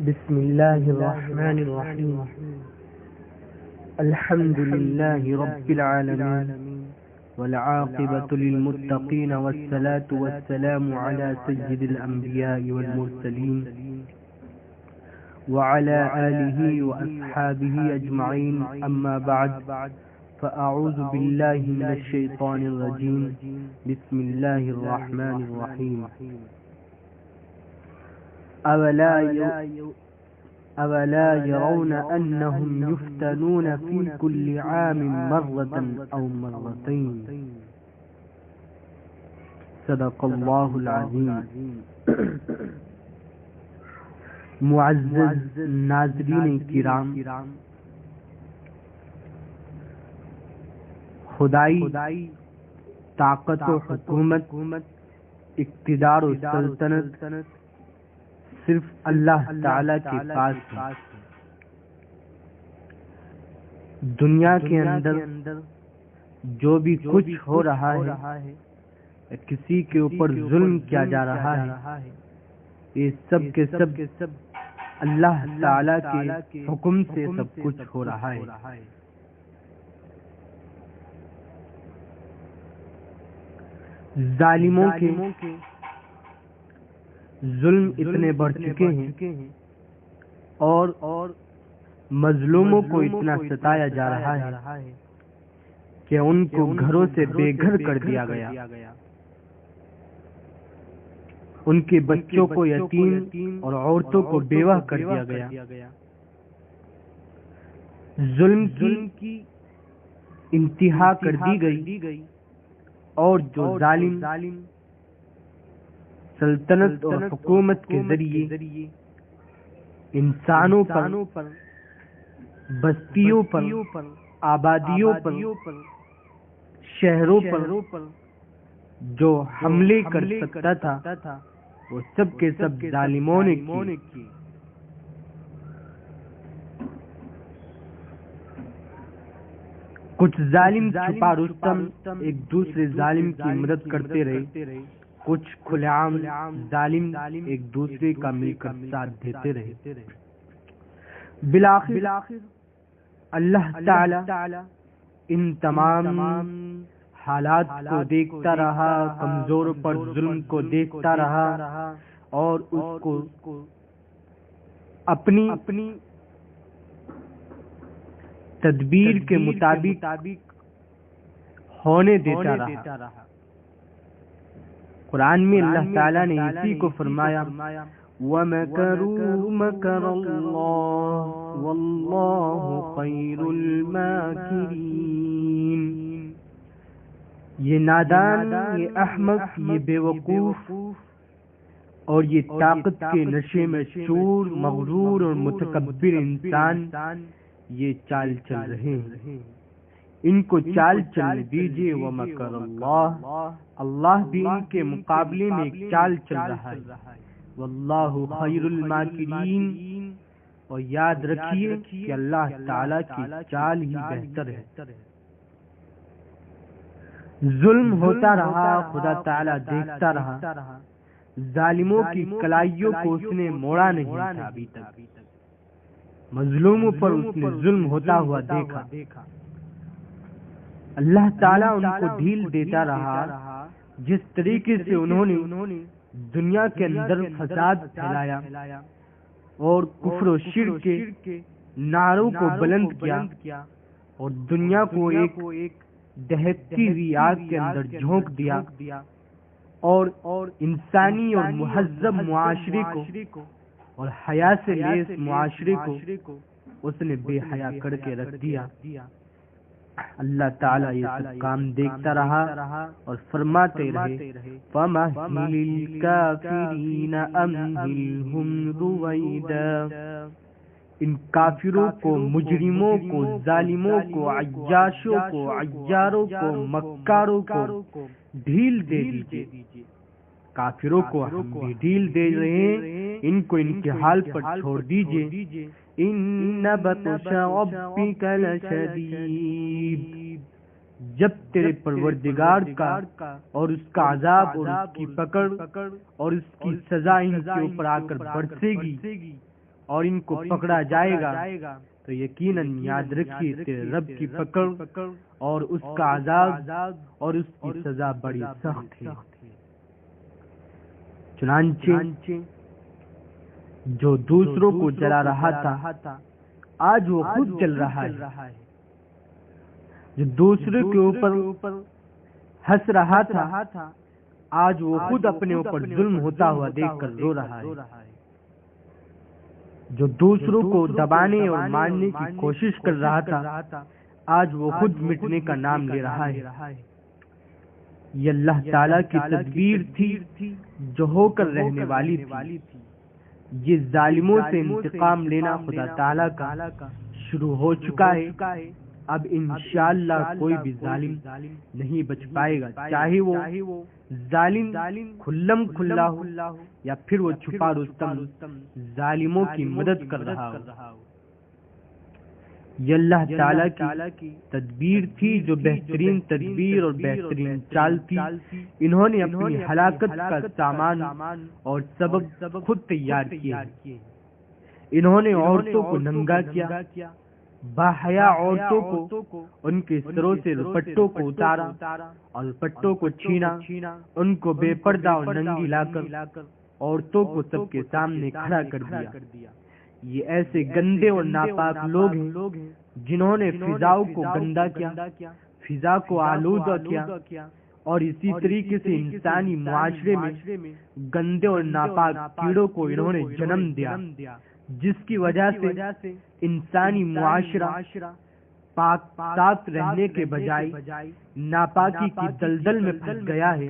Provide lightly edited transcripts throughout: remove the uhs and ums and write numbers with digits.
بسم الله الرحمن الرحيم. الحمد لله رب العالمين والعاقبة للمتقين والصلاة والسلام على سيد الأنبياء والمرسلين وعلى آله وأصحابه أجمعين. أما بعد فأعوذ بالله من الشيطان الرجيم. بسم الله الرحمن الرحيم. أولا يرون أنهم يفتنون في كل عام مرة أو مرتين. صدق الله العظيم. معزز ناظرین کرام، خدائی طاقت و حکومت، اقتدار و سلطنت صرف اللہ تعالی کے پاس ہے. دنیا کے اندر جو بھی کچھ ہو رہا ہے، کسی کے اوپر ظلم کیا جا رہا ہے، یہ سب کے سب اللہ تعالی کے حکم سے سب کچھ ہو رہا ہے. ظالموں کے ظلم اتنے بڑھ چکے ہیں اور مظلوموں کو اتنا ستایا جا رہا ہے کہ ان کو گھروں سے بے گھر کر دیا گیا، ان کے بچوں کو یتیم اور عورتوں کو بیوہ کر دیا گیا. ظلم کی انتہا کر دی گئی اور جو ظالم سلطنت اور حکومت کے ذریعے انسانوں پر، بستیوں پر، آبادیوں پر، شہروں پر جو حملے کر سکتا تھا وہ سب کے سب ظالموں نے کی. کچھ ظالم چھپا رستم ایک دوسرے ظالم کی مدد کرتے رہے، کچھ کھلے عام ظالم ایک دوسرے کا مل کر ساتھ دیتے رہے. بالآخر اللہ تعالی ان تمام حالات کو دیکھتا رہا، کمزوروں پر ظلم کو دیکھتا رہا اور اس کو اپنی تدبیر کے مطابق ہونے دیتا رہا. قرآن میں اللہ تعالیٰ نے اسی کو فرمایا، وَمَكَرُوا مَكَرَ اللَّهِ وَاللَّهُ خَيْرُ الْمَاكِرِينَ. یہ نادان، یہ احمق، یہ بے وقوف اور یہ طاقت کے نشے میں چور، مغرور اور متکبر انسان یہ چال چل رہے ہیں. ان کو چال چل دیجیے. وَمَكَرَ اللَّهُ، اللہ بھی ان کے مقابلے میں ایک چال چل رہا ہے. وَاللَّهُ خَيْرُ الْمَاكِرِينَ، اور یاد رکھیے کہ اللہ تعالی کی چال ہی بہتر ہے. ظلم ہوتا رہا، خدا تعالی دیکھتا رہا. ظالموں کی کلائیوں کو اس نے موڑا نہیں تھا ابھی تک. مظلوموں پر اس نے ظلم ہوتا ہوا دیکھا. اللہ تعالیٰ ان کو ڈھیل دیتا رہا. جس طریقے سے انہوں نے دنیا کے اندر فساد پھیلایا اور کفر و شرک کے نعروں کو بلند کیا اور دنیا کو ایک دہتی ہوئی آگ کے اندر جھونک دیا اور انسانی اور مہذب معاشرے کو اور حیا سے لیس معاشرے کو اس نے بے حیا کر کے رکھ دیا. اللہ تعالیٰ یہ سب کام دیکھتا رہا اور فرماتے رہے، فَمَهِّلِ الْكَافِرِينَ أَمْهِلْهُمْ رُوَيْدًا. ان کافروں کو، مجرموں کو، ظالموں کو، عیاشوں کو، عیاروں کو، مکاروں کو ڈھیل دے دیجیے. کافروں کو ہم بھی ڈھیل دے رہے ہیں، ان کو ان کے حال پر چھوڑ دیجیے. ان بطش ربک لشدید، جب تیرے پروردگار کا اور اس کا عذاب اور اس کی پکڑ اور اس کی سزا ان کے اوپر آ کر برسے گی اور ان کو پکڑا جائے گا تو یقیناً یاد رکھیے تیرے رب کی پکڑ اور اس کا عذاب اور اس کی سزا بڑی سخت ہے۔ چنانچہ جو دوسروں کو جلا رہا تھا آج وہ خود جل رہا ہے، جو دوسروں کے اوپر ہنس رہا تھا آج وہ خود اپنے اوپر ظلم ہوتا ہوا دیکھ کر رو رہا ہے، جو دوسروں کو دبانے اور مارنے کی کوشش کر رہا تھا آج وہ خود مٹنے کا نام لے رہا ہے۔ یہ اللہ تعالیٰ کی تدبیر تھی جو ہو کر رہنے والی تھی۔ یہ ظالموں سے انتقام لینا خدا تعالیٰ کا شروع ہو چکا ہے۔ اب انشاءاللہ کوئی بھی ظالم نہیں بچ پائے گا، چاہے وہ ظالم کھلم کھلا ہو یا پھر وہ چھپا رستم ظالموں کی مدد کر رہا ہو۔ یہ اللہ تعالیٰ کی تدبیر تھی جو بہترین تدبیر اور بہترین چال تھی۔ انہوں نے اپنی ہلاکت کا سامان اور سبب خود تیار کیے۔ انہوں نے عورتوں کو ننگا کیا، باحیا عورتوں کو ان کے سروں سے دوپٹوں کو اتارا اور دوپٹوں کو چھینا، ان کو بے پردہ اور ننگی لا کر عورتوں کو سب کے سامنے کھڑا کر دیا۔ یہ ایسے گندے اور ناپاک لوگ ہیں جنہوں نے فضاؤں کو گندا کیا، فضا کو آلودہ کیا، اور اسی طریقے سے انسانی معاشرے میں گندے اور ناپاک کیڑوں کو انہوں نے جنم دیا، جس کی وجہ سے انسانی معاشرہ پاک صاف رہنے کے بجائے ناپاکی کی دلدل میں پھنس گیا ہے،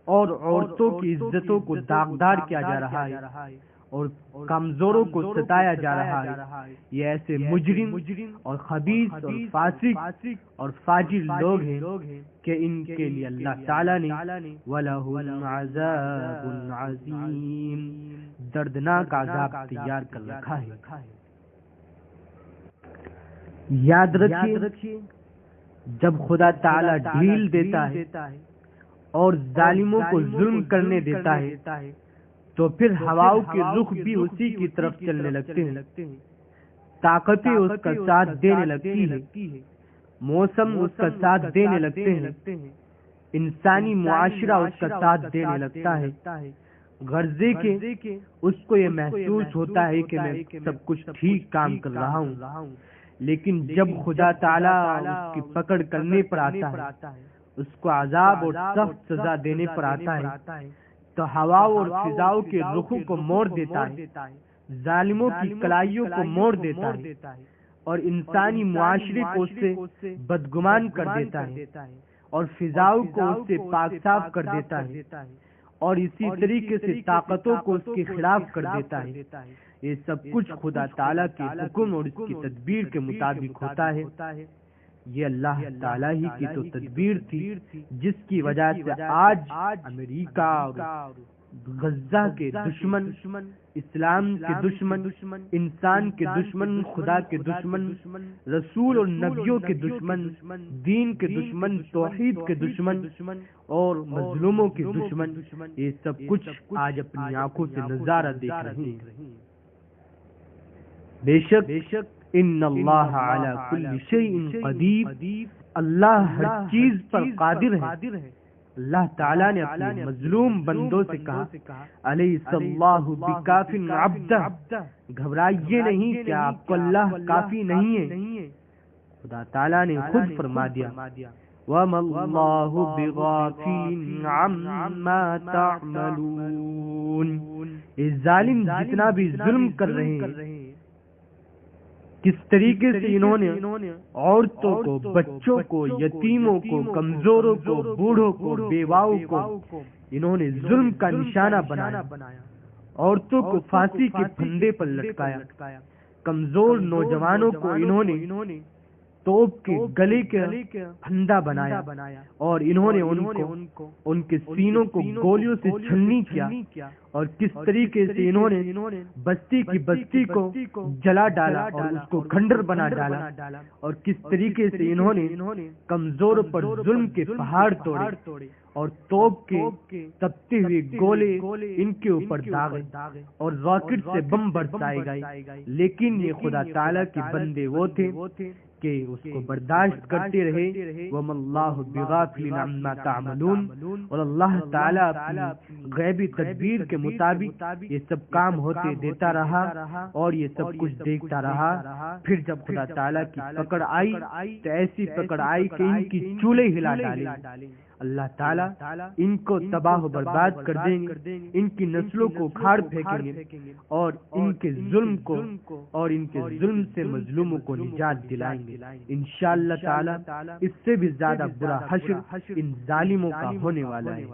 اور عورتوں کی عزتوں کو داغدار کیا جا رہا ہے اور کمزوروں کو ستایا جا رہا ہے۔ یہ ایسے مجرم اور خبیث اور فاسق اور فاجر لوگ ہیں کہ ان کے لیے اللہ تعالیٰ نے وَلَهُمْ عَذَابٌ عَظِيمٌ دردناک عذاب تیار کر رکھا ہے۔ یاد رکھیے جب خدا تعالیٰ ڈھیل دیتا ہے اور ظالموں کو ظلم کرنے دیتا ہے تو پھر ہواؤں کے رخ بھی اسی کی طرف چلنے لگتے ہیں، طاقتیں اس کا ساتھ دینے لگتی ہیں، موسم اس کا ساتھ دینے لگتے ہیں، انسانی معاشرہ اس کا ساتھ دینے لگتا ہے، غرضے کے اس کو یہ محسوس ہوتا ہے کہ میں سب کچھ ٹھیک کام کر رہا ہوں، لیکن جب خدا تعالیٰ اس کی پکڑ کرنے پر آتا ہے، اس کو عذاب اور سخت سزا دینے پر آتا ہے تو ہواؤں اور فضاؤں کے رخوں کو موڑ دیتا ہے، ظالموں کی کلائیوں کو موڑ دیتا ہے اور انسانی معاشرے کو اس سے بدگمان کر دیتا ہے اور فضاؤں کو اس سے پاک صاف کر دیتا ہے اور اسی طریقے سے طاقتوں کو اس کے خلاف کر دیتا ہے۔ یہ سب کچھ خدا تعالیٰ کے حکم اور اس کی تدبیر کے مطابق ہوتا ہے۔ یہ اللہ تعالیٰ ہی کی تو تدبیر تھی جس کی وجہ سے آج امریکہ اور غزہ کے دشمن، اسلام کے دشمن، انسان کے دشمن، خدا کے دشمن، رسول اور نبیوں کے دشمن، دین کے دشمن، توحید کے دشمن اور مظلوموں کے دشمن، یہ سب کچھ آج اپنی آنکھوں سے نظارہ دیکھ رہے ہیں۔ بے شک ان اللہ علی کل شیء قدیر، اللہ ہر چیز پر قادر ہے۔ اللہ تعالیٰ نے اپنے مظلوم بندوں سے کہا الیس اللہ بکاف عبدہ، گھبرائیے نہیں کہ آپ کو اللہ کافی نہیں ہے۔ خدا تعالیٰ نے خود فرما دیا وَمَا اللَّهُ بِغَافِلٍ عَمَّا تَعْمَلُونَ، یہ ظالم جتنا بھی ظلم کر رہے ہیں، کس طریقے سے انہوں نے عورتوں کو، بچوں کو، یتیموں کو، کمزوروں کو، بوڑھوں کو، بیواؤں کو انہوں نے ظلم کا نشانہ بنایا، عورتوں کو پھانسی کے پھندے پر لٹکایا، کمزور نوجوانوں کو انہوں نے توپ کے گلے کا پھندا بنایا اور انہوں نے ان کے سینوں کو گولیوں سے چھلنی کیا، اور کس طریقے سے انہوں نے بستی کی بستی کو جلا ڈالا اور اس کو کھنڈر بنا ڈالا، اور کس طریقے سے انہوں نے کمزور پر ظلم کے پہاڑ توڑے اور توپ کے تپتے ہوئے گولے ان کے اوپر داغے اور راکٹ سے بم برسائے گئے، لیکن یہ خدا تعالیٰ کے بندے وہ تھے کہ اس کو برداشت کرتے رہے۔ وَمَا اللَّهُ بِغَافِلٍ عَمَّا تَعْمَلُونَ، اور اللہ تعالیٰ اپنی غیبی تدبیر کے مطابق یہ سب کام ہوتے دیتا رہا اور یہ سب کچھ دیکھتا رہا۔ پھر جب خدا تعالیٰ کی پکڑ آئی تو ایسی پکڑ آئی کہ ان کی چولے ہلا ڈالے۔ اللہ تعالیٰ ان کو تباہ و برباد کر دیں گے، ان کی نسلوں کو کھاڑ پھینکیں گے اور ان کے ظلم کو اور ان کے ظلم سے مظلوموں کو نجات دلائیں گے۔ انشاءاللہ تعالیٰ اس سے بھی زیادہ برا حشر ان ظالموں کا ہونے والا ہے۔